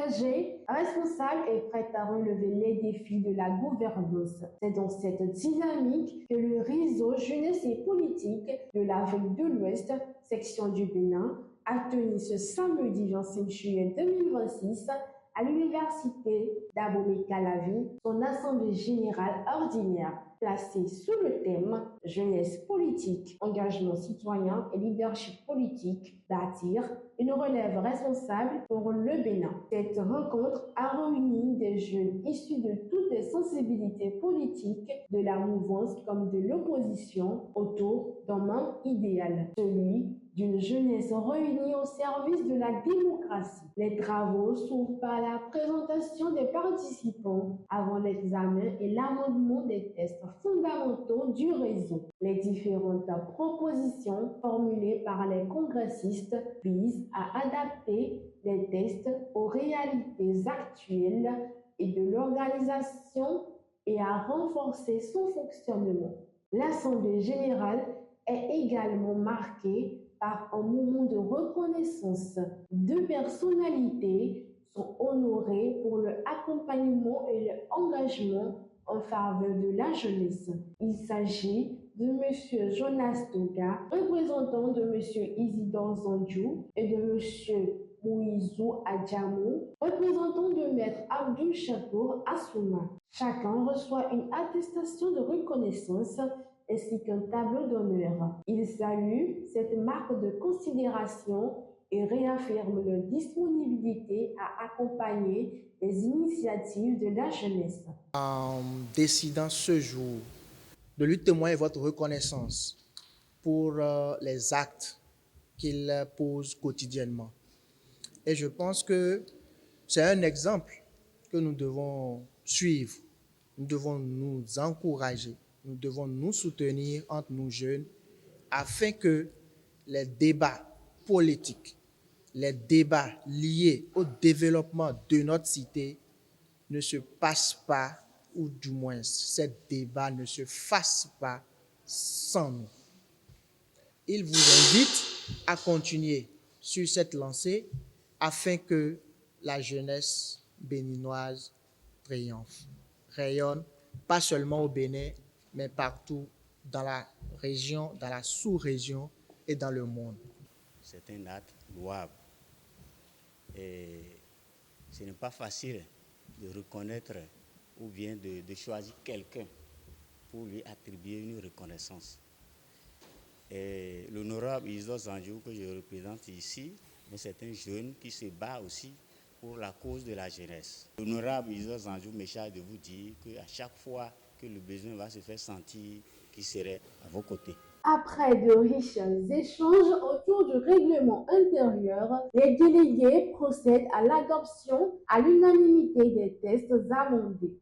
engagée, responsable et prête à relever les défis de la gouvernance. C'est dans cette dynamique que le réseau Jeunesse et Politique de l'Afrique de l'Ouest, section du Bénin, a tenu ce samedi 25 juillet 2026 à l'université d'Abomey-Calavi son assemblée générale ordinaire placée sous le thème Jeunesse politique, engagement citoyen et leadership politique, bâtir une relève responsable pour le Bénin. Cette rencontre a réuni des jeunes issus de toutes les sensibilités politiques de la mouvance comme de l'opposition autour d'un monde idéal, celui d'une jeunesse réunie au service de la démocratie. Les travaux s'ouvrent par la présentation des participants avant l'examen et l'amendement des tests fondamentaux du réseau. Les différentes propositions formulées par les congressistes visent à adapter les tests aux réalités actuelles et de l'organisation et à renforcer son fonctionnement. L'Assemblée générale est également marquée par un moment de reconnaissance. Deux personnalités sont honorées pour leur accompagnement et leur engagement en faveur de la jeunesse. Il s'agit de M. Jonas Toga, représentant de M. Isidore Zandiou et de M. Moïzou Adjamou, représentant de Maître Abdul Chakour Assouma. Chacun reçoit une attestation de reconnaissance ainsi qu'un tableau d'honneur. Il salue cette marque de considération et réaffirme leur disponibilité à accompagner les initiatives de la jeunesse. En décidant ce jour de lui témoigner votre reconnaissance pour les actes qu'il pose quotidiennement. Et je pense que c'est un exemple que nous devons suivre, nous devons nous encourager, nous devons nous soutenir entre nous jeunes afin que les débats politiques, les débats liés au développement de notre cité ne se passent pas, ou du moins ces débats ne se fassent pas sans nous. Il vous invite à continuer sur cette lancée afin que la jeunesse béninoise triomphe, rayonne, pas seulement au Bénin, mais partout dans la région, dans la sous-région et dans le monde. C'est un acte louable. Et ce n'est pas facile de reconnaître ou bien de choisir quelqu'un pour lui attribuer une reconnaissance. Et l'honorable Isidore Zandiou que je représente ici, c'est un jeune qui se bat aussi pour la cause de la jeunesse. L'honorable Isidore Zandiou me charge de vous dire qu'à chaque fois que le besoin va se faire sentir, qu'il serait à vos côtés. Après de riches échanges autour du règlement intérieur, les délégués procèdent à l'adoption à l'unanimité des tests amendés.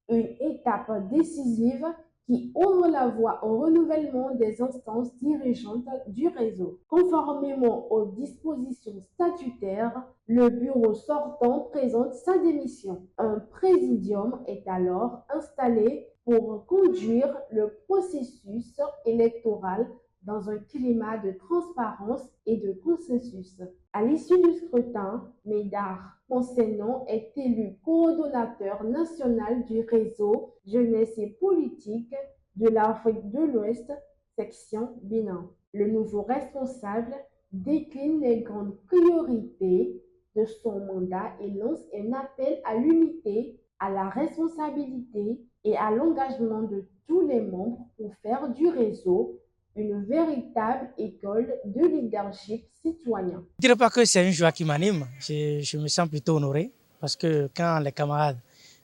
Une étape décisive qui ouvre la voie au renouvellement des instances dirigeantes du réseau. Conformément aux dispositions statutaires, le bureau sortant présente sa démission. Un présidium est alors installé pour conduire le processus électoral dans un climat de transparence et de consensus. À l'issue du scrutin, Médard Poncenon est élu coordonnateur national du réseau Jeunesse et Politique de l'Afrique de l'Ouest, section Bénin. Le nouveau responsable décline les grandes priorités de son mandat et lance un appel à l'unité, à la responsabilité et à l'engagement de tous les membres pour faire du réseau une véritable école de leadership citoyen. Je ne dirais pas que c'est une joie qui m'anime, je me sens plutôt honoré parce que quand les camarades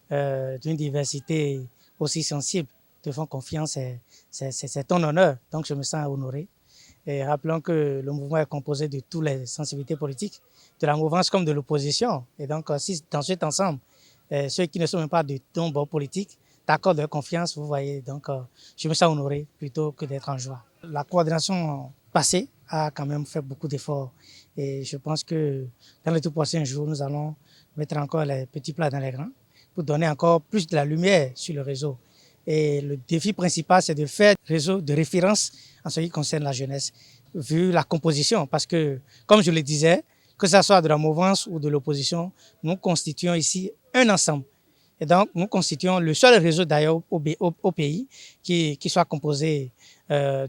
d'une diversité aussi sensible te font confiance, c'est ton honneur, donc je me sens honoré. Et rappelons que le mouvement est composé de toutes les sensibilités politiques, de la mouvance comme de l'opposition. Et donc, si dans cet ensemble, ceux qui ne sont même pas de ton bord politique t'accordent leur confiance, vous voyez, donc je me sens honoré plutôt que d'être en joie. La coordination passée a quand même fait beaucoup d'efforts et je pense que dans les tout prochains jours, nous allons mettre encore les petits plats dans les grands pour donner encore plus de la lumière sur le réseau. Et le défi principal, c'est de faire un réseau de référence en ce qui concerne la jeunesse, vu la composition. Parce que, comme je le disais, que ce soit de la mouvance ou de l'opposition, nous constituons ici un ensemble. Et donc, nous constituons le seul réseau d'ailleurs au pays qui soit composé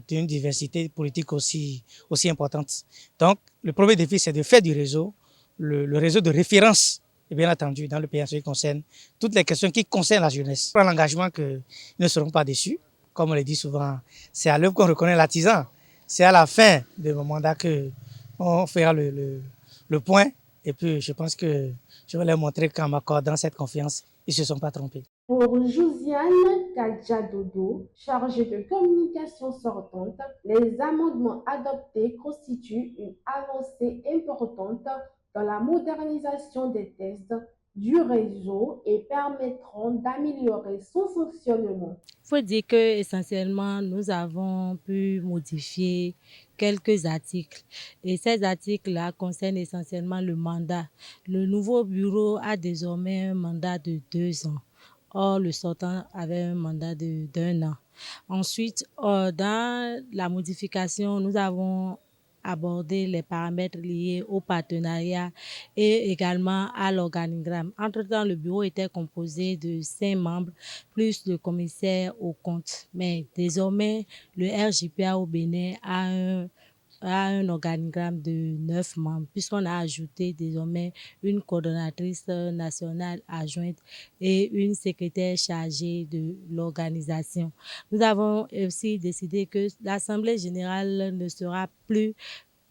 d'une diversité politique aussi importante. Donc, le premier défi, c'est de faire du réseau, le réseau de référence, et bien entendu, dans le pays en ce qui concerne toutes les questions qui concernent la jeunesse. Prendre l'engagement qu'ils ne seront pas déçus. Comme on le dit souvent, c'est à l'œuvre qu'on reconnaît l'artisan. C'est à la fin de mon mandat qu'on fera le point. Et puis, je pense que je vais leur montrer qu'en m'accordant cette confiance, ils ne se sont pas trompés. Pour Josiane Kadjadodo, chargée de communication sortante, les amendements adoptés constituent une avancée importante dans la modernisation des tests du réseau et permettront d'améliorer son fonctionnement. Il faut dire que essentiellement nous avons pu modifier quelques articles et ces articles-là concernent essentiellement le mandat. Le nouveau bureau a désormais un mandat de 2 ans. Or, le sortant avait un mandat d'1 an. Ensuite, dans la modification, nous avons abordé les paramètres liés au partenariat et également à l'organigramme. Entre-temps, le bureau était composé de 5 membres plus le commissaire aux comptes. Mais désormais, le RJPA au Bénin a un organigramme de 9 membres, puisqu'on a ajouté désormais une coordonnatrice nationale adjointe et une secrétaire chargée de l'organisation. Nous avons aussi décidé que l'Assemblée générale ne sera plus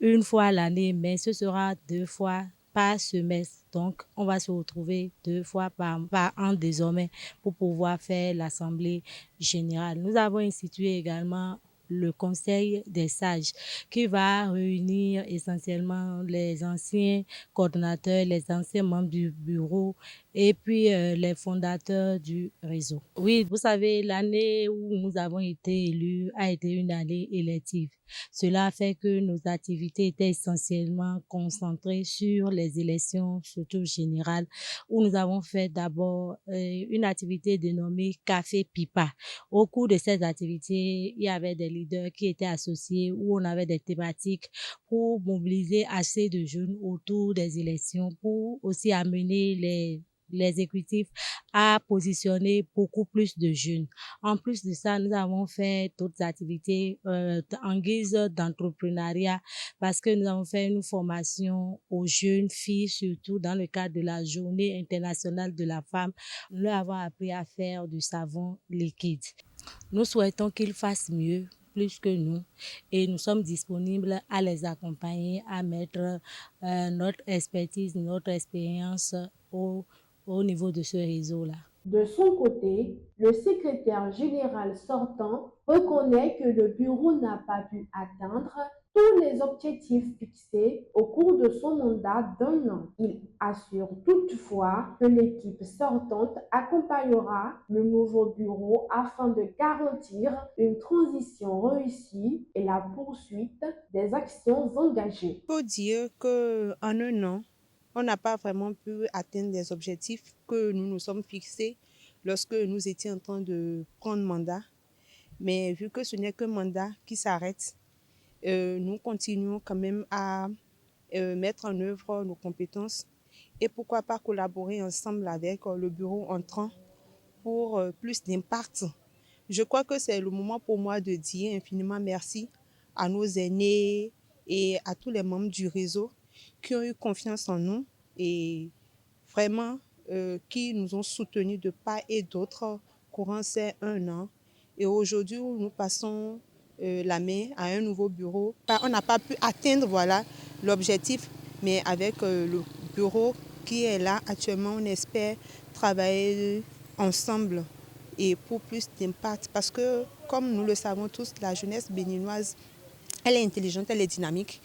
une fois à l'année, mais ce sera 2 fois par semestre. Donc, on va se retrouver 2 fois par an désormais pour pouvoir faire l'Assemblée générale. Nous avons institué également le Conseil des sages qui va réunir essentiellement les anciens coordonnateurs, les anciens membres du bureau et puis les fondateurs du réseau. Oui, vous savez, l'année où nous avons été élus a été une année élective. Cela fait que nos activités étaient essentiellement concentrées sur les élections, surtout générales, où nous avons fait d'abord une activité dénommée Café Pipa. Au cours de ces activités, il y avait des leaders qui étaient associés, où on avait des thématiques pour mobiliser assez de jeunes autour des élections, pour aussi amener les exécutifs à positionner beaucoup plus de jeunes. En plus de ça, nous avons fait d'autres activités en guise d'entrepreneuriat parce que nous avons fait une formation aux jeunes filles, surtout dans le cadre de la Journée internationale de la femme. Nous leur avons appris à faire du savon liquide. Nous souhaitons qu'ils fassent mieux, plus que nous, et nous sommes disponibles à les accompagner, à mettre notre expertise, notre expérience au niveau de ce réseau-là. De son côté, le secrétaire général sortant reconnaît que le bureau n'a pas pu atteindre tous les objectifs fixés au cours de son mandat d'1 an. Il assure toutefois que l'équipe sortante accompagnera le nouveau bureau afin de garantir une transition réussie et la poursuite des actions engagées. Il faut dire qu'en 1 an, on n'a pas vraiment pu atteindre les objectifs que nous nous sommes fixés lorsque nous étions en train de prendre mandat. Mais vu que ce n'est qu'un mandat qui s'arrête, nous continuons quand même à mettre en œuvre nos compétences et pourquoi pas collaborer ensemble avec le bureau entrant pour plus d'impact. Je crois que c'est le moment pour moi de dire infiniment merci à nos aînés et à tous les membres du réseau qui ont eu confiance en nous et vraiment qui nous ont soutenus de part et d'autre courant ces 1 an. Et aujourd'hui, nous passons la main à un nouveau bureau. On n'a pas pu atteindre l'objectif, mais avec le bureau qui est là actuellement, on espère travailler ensemble et pour plus d'impact. Parce que, comme nous le savons tous, la jeunesse béninoise, elle est intelligente, elle est dynamique.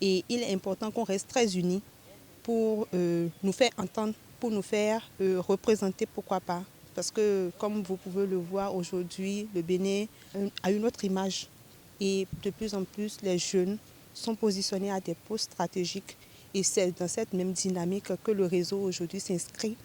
Et il est important qu'on reste très unis pour nous faire entendre, pour nous faire représenter, pourquoi pas. Parce que, comme vous pouvez le voir aujourd'hui, le Bénin a une autre image. Et de plus en plus, les jeunes sont positionnés à des postes stratégiques. Et c'est dans cette même dynamique que le réseau aujourd'hui s'inscrit.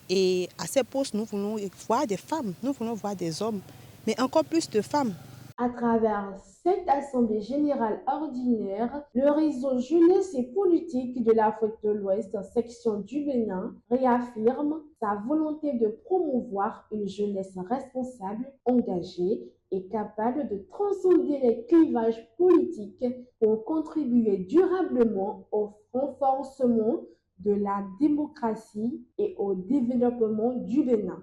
Et à ces postes, nous voulons voir des femmes, nous voulons voir des hommes, mais encore plus de femmes. À travers cette Assemblée générale ordinaire, le réseau jeunesse et politique de l'Afrique de l'Ouest, section du Bénin, réaffirme sa volonté de promouvoir une jeunesse responsable, engagée et capable de transcender les clivages politiques pour contribuer durablement au renforcement de la démocratie et au développement du Bénin.